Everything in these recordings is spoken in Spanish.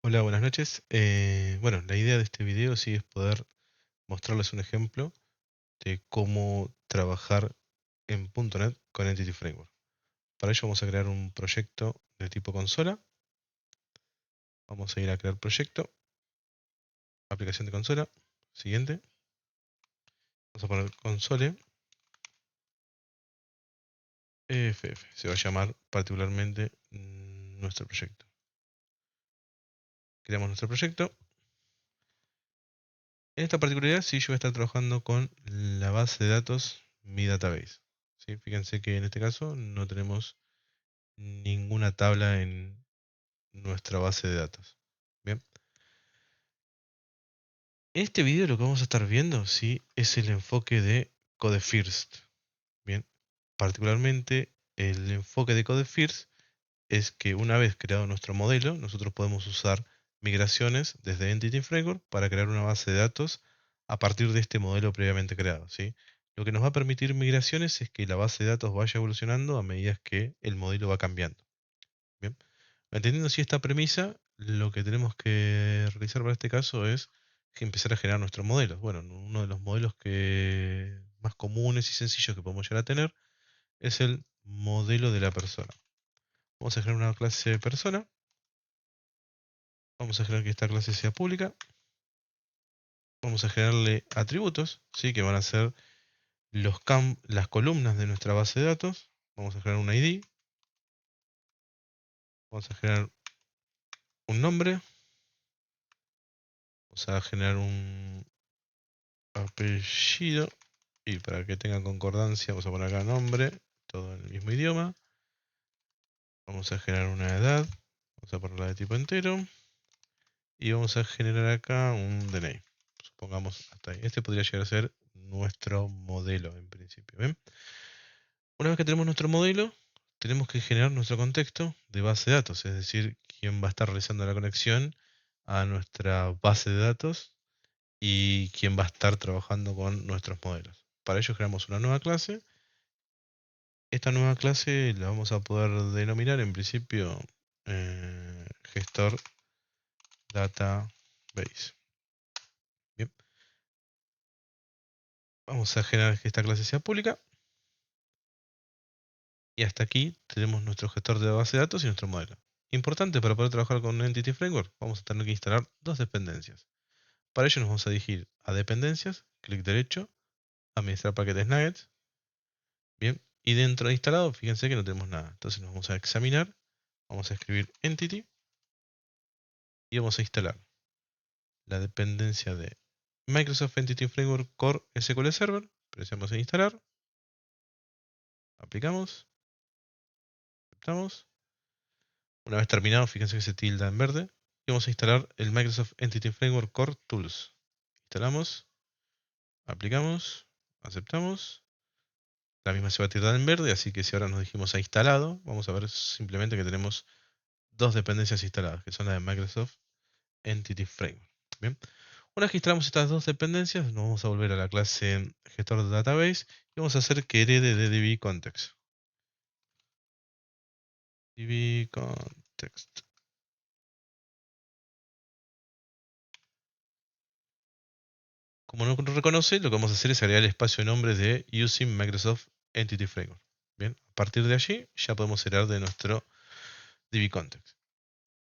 Hola, buenas noches. Bueno, la idea de este video sí es poder mostrarles un ejemplo de cómo trabajar en .NET con Entity Framework. Para ello vamos a crear un proyecto de tipo consola. Vamos a ir a crear proyecto, aplicación de consola. Siguiente. Vamos a poner console EFF. Se va a llamar particularmente nuestro proyecto. Creamos nuestro proyecto. En esta particularidad sí yo voy a estar trabajando con la base de datos Mi Database. ¿Sí? Fíjense que en este caso no tenemos ninguna tabla en nuestra base de datos. Bien. En este video lo que vamos a estar viendo, sí, es el enfoque de Code First. Bien. Particularmente el enfoque de Code First es que una vez creado nuestro modelo, nosotros podemos usar migraciones desde Entity Framework para crear una base de datos a partir de este modelo previamente creado, ¿sí? Lo que nos va a permitir migraciones es que la base de datos vaya evolucionando a medida que el modelo va cambiando. Bien. Entendiendo así esta premisa, lo que tenemos que realizar para este caso es empezar a generar nuestros modelos. Bueno, uno de los modelos más comunes y sencillos que podemos llegar a tener es el modelo de la persona. Vamos a generar una clase de persona. Vamos a generar que esta clase sea pública. Vamos a generarle atributos, ¿sí? Que van a ser las columnas de nuestra base de datos. Vamos a generar un ID. Vamos a generar un nombre. Vamos a generar un apellido. Y para que tenga concordancia, vamos a poner acá nombre, todo en el mismo idioma. Vamos a generar una edad. Vamos a ponerla de tipo entero. Y vamos a generar acá un DNI. Supongamos hasta ahí. Este podría llegar a ser nuestro modelo en principio. ¿Ven? Una vez que tenemos nuestro modelo, tenemos que generar nuestro contexto de base de datos, es decir, quién va a estar realizando la conexión a nuestra base de datos y quién va a estar trabajando con nuestros modelos. Para ello creamos una nueva clase. Esta nueva clase la vamos a poder denominar en principio gestor database. Bien. Vamos a generar que esta clase sea pública. Y hasta aquí tenemos nuestro gestor de base de datos y nuestro modelo. Importante para poder trabajar con Entity Framework, vamos a tener que instalar dos dependencias. Para ello nos vamos a dirigir a dependencias, clic derecho, administrar paquetes nuggets. Bien, y dentro de instalado, fíjense que no tenemos nada. Entonces nos vamos a examinar, vamos a escribir Entity y vamos a instalar la dependencia de Microsoft Entity Framework Core SQL Server. Presionamos en instalar, aplicamos, aceptamos. Una vez terminado, fíjense que se tilda en verde. Y vamos a instalar el Microsoft Entity Framework Core Tools. Instalamos, aplicamos, aceptamos. La misma se va a tildar en verde, así que si ahora nos dijimos a instalado, vamos a ver simplemente que tenemos dos dependencias instaladas, que son las de Microsoft Entity Framework. Bien. Una vez que instalamos estas dos dependencias, nos vamos a volver a la clase gestor de database y vamos a hacer que herede de DB context. DB context. Como no reconoce, lo que vamos a hacer es agregar el espacio de nombre de Using Microsoft Entity Framework. Bien, a partir de allí ya podemos heredar de nuestro DBContext.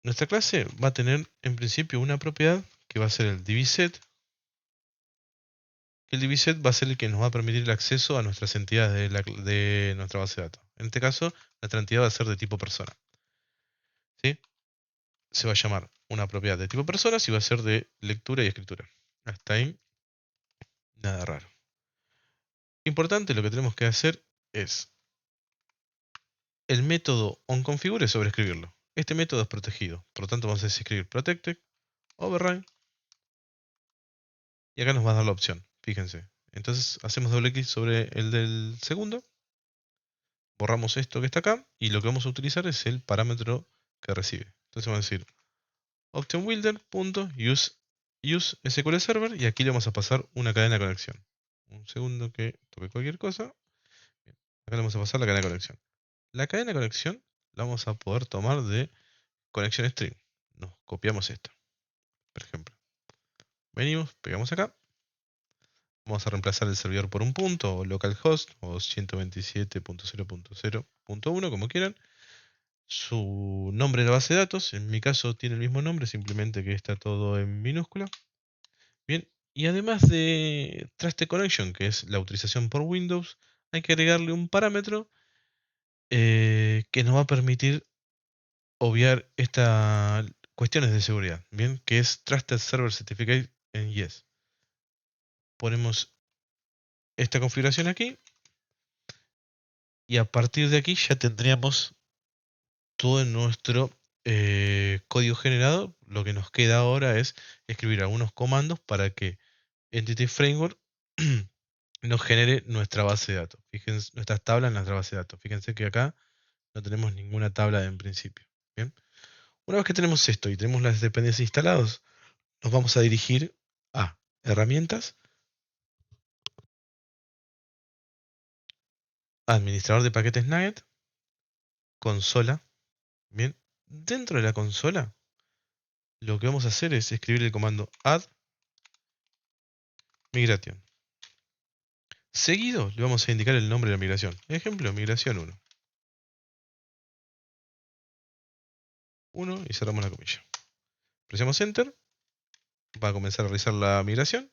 Nuestra clase va a tener en principio una propiedad que va a ser el DBSet. El DBSet va a ser el que nos va a permitir el acceso a nuestras entidades de nuestra base de datos. En este caso, nuestra entidad va a ser de tipo persona. ¿Sí? Se va a llamar una propiedad de tipo persona y va a ser de lectura y escritura. Hasta ahí, nada raro. Importante, lo que tenemos que hacer es el método onConfigure es sobreescribirlo. Este método es protegido, por lo tanto vamos a escribir protected, override, y acá nos va a dar la opción, fíjense. Entonces hacemos doble clic sobre el del segundo, borramos esto que está acá, y lo que vamos a utilizar es el parámetro que recibe. Entonces vamos a decir optionbuilder.use SQL Server, y aquí le vamos a pasar una cadena de conexión. Un segundo que toque cualquier cosa. Bien. Acá le vamos a pasar la cadena de conexión. La cadena de conexión la vamos a poder tomar de conexión string. Nos copiamos esta, por ejemplo. Venimos, pegamos acá. Vamos a reemplazar el servidor por un punto, o localhost, o 127.0.0.1, como quieran. Su nombre de la base de datos, en mi caso tiene el mismo nombre, simplemente que está todo en minúscula. Bien, y además de Trusted Connection, que es la autorización por Windows, hay que agregarle un parámetro que nos va a permitir obviar estas cuestiones de seguridad, bien, que es Trusted Server Certificate en Yes. Ponemos esta configuración aquí y a partir de aquí ya tendríamos todo nuestro código generado. Lo que nos queda ahora es escribir algunos comandos para que Entity Framework nos genere nuestra base de datos. Fíjense, nuestras tablas en nuestra base de datos. Fíjense que acá no tenemos ninguna tabla en principio. Bien. Una vez que tenemos esto y tenemos las dependencias instaladas, nos vamos a dirigir a herramientas, administrador de paquetes NAGET, consola. Bien. Dentro de la consola, lo que vamos a hacer es escribir el comando add migration. Seguido le vamos a indicar el nombre de la migración. Ejemplo, migración 1. 1 y cerramos la comilla. Presionamos Enter. Va a comenzar a realizar la migración.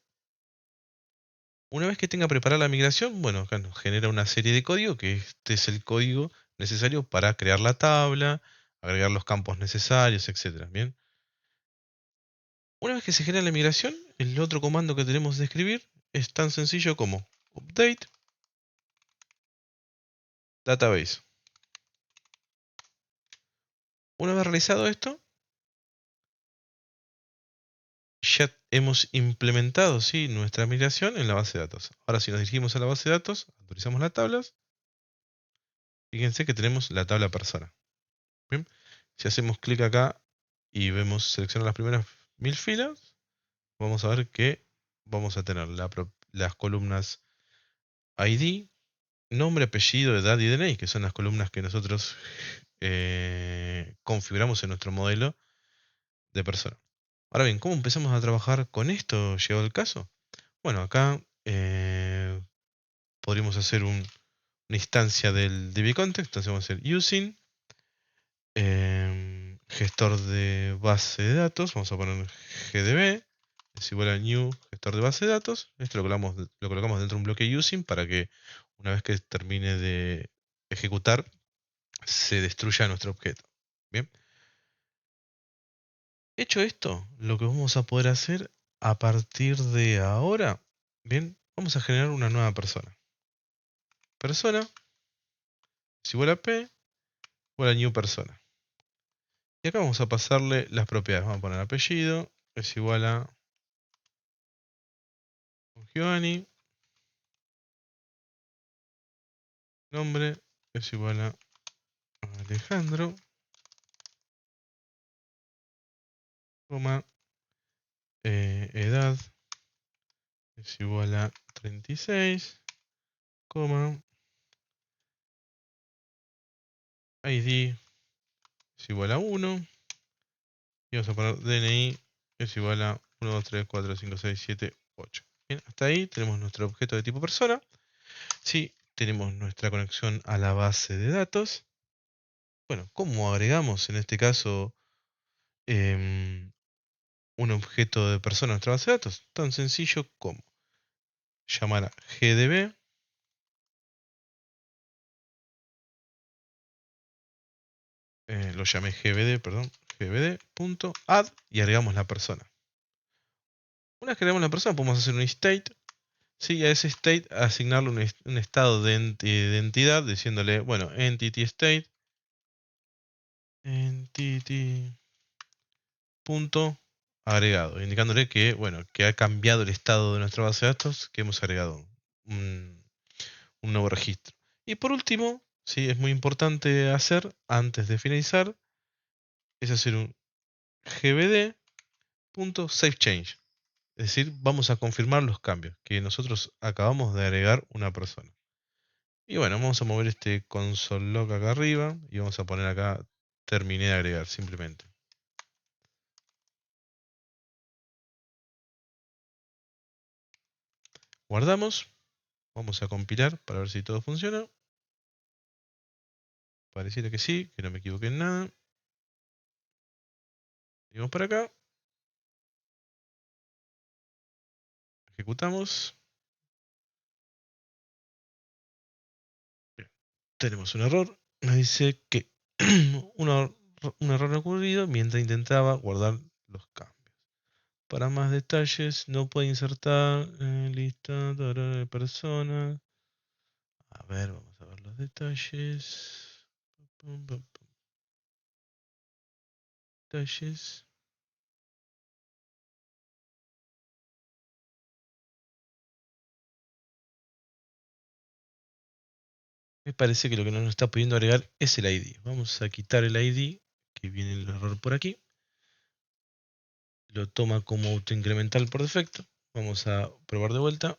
Una vez que tenga preparada la migración, bueno, acá nos genera una serie de código, que este es el código necesario para crear la tabla, agregar los campos necesarios, etc. Bien. Una vez que se genera la migración, el otro comando que tenemos de escribir es tan sencillo como update database. Una vez realizado esto, ya hemos implementado, ¿sí?, nuestra migración en la base de datos. Ahora si nos dirigimos a la base de datos, autorizamos las tablas, fíjense que tenemos la tabla persona. Bien. Si hacemos clic acá y vemos seleccionar las primeras 1000 filas, vamos a ver que vamos a tener las columnas ID, nombre, apellido, edad y DNI, que son las columnas que nosotros configuramos en nuestro modelo de persona. Ahora bien, ¿cómo empezamos a trabajar con esto llegado el caso? Bueno, acá podríamos hacer una instancia del dbcontext, entonces vamos a hacer using gestor de base de datos, vamos a poner gdb, es igual a new gestor de base de datos. Esto lo colocamos dentro de un bloque using para que una vez que termine de ejecutar se destruya nuestro objeto. Bien. Hecho esto, lo que vamos a poder hacer a partir de ahora, bien, vamos a generar una nueva persona. Persona es igual a p igual a new persona. Y acá vamos a pasarle las propiedades. Vamos a poner apellido es igual a Giovanni. Nombre es igual a Alejandro. Coma. Edad es igual a 36. Coma. ID es igual a 1. Y vamos a poner DNI es igual a 1, 2, 3, 4, 5, 6, 7, 8. Bien, hasta ahí tenemos nuestro objeto de tipo persona. Sí, tenemos nuestra conexión a la base de datos. Bueno, ¿cómo agregamos en este caso em, un objeto de persona a nuestra base de datos? Tan sencillo como llamar a gdb, lo llamé gbd, perdón, gbd.add y agregamos la persona. Una vez que agregamos la persona podemos hacer un state. Sí, a ese state asignarle un estado de entidad diciéndole, bueno, entity state, entity punto agregado, indicándole que, bueno, que ha cambiado el estado de nuestra base de datos, que hemos agregado un, un nuevo registro. Y por último, sí, es muy importante hacer antes de finalizar, es hacer un gbd.savechange. Es decir, vamos a confirmar los cambios que nosotros acabamos de agregar una persona. Y bueno, vamos a mover este console log acá arriba y vamos a poner acá terminé de agregar simplemente. Guardamos. Vamos a compilar para ver si todo funciona. Pareciera que sí, que no me equivoqué en nada. Seguimos para acá. Ejecutamos. Bien. Tenemos un error. Nos dice que un error ocurrido mientras intentaba guardar los cambios. Para más detalles, no puede insertar lista de personas. A ver, vamos a ver los detalles. Pum, pum, pum. Detalles. Me parece que lo que no nos está pudiendo agregar es el ID. Vamos a quitar el ID, que viene el error por aquí. Lo toma como autoincremental por defecto. Vamos a probar de vuelta.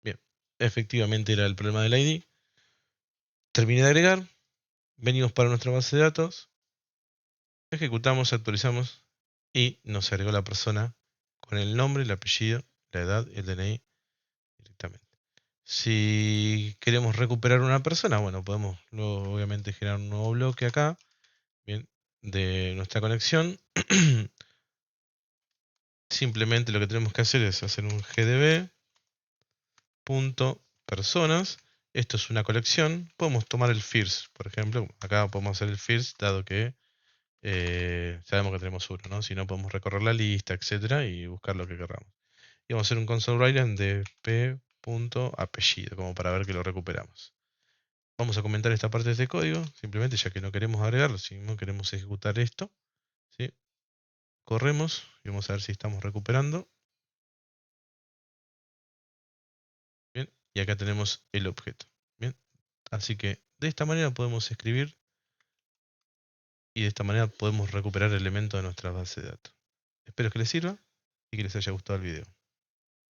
Bien, efectivamente era el problema del ID. Terminé de agregar. Venimos para nuestra base de datos. Ejecutamos, actualizamos y nos agregó la persona con el nombre, el apellido, la edad y el DNI directamente. Si queremos recuperar una persona, bueno, podemos luego obviamente generar un nuevo bloque acá, bien, de nuestra conexión. Simplemente lo que tenemos que hacer es hacer un gdb.personas. Esto es una colección. Podemos tomar el first, por ejemplo. Acá podemos hacer el first, dado que sabemos que tenemos uno, ¿no? Si no, podemos recorrer la lista, etcétera, y buscar lo que queramos. Y vamos a hacer un console write de p.apellido, como para ver que lo recuperamos. Vamos a comentar esta parte de este código, simplemente ya que no queremos agregarlo, si no queremos ejecutar esto, ¿sí? Corremos y vamos a ver si estamos recuperando. Bien, y acá tenemos el objeto. Bien, así que de esta manera podemos escribir y de esta manera podemos recuperar elementos de nuestra base de datos. Espero que les sirva y que les haya gustado el video.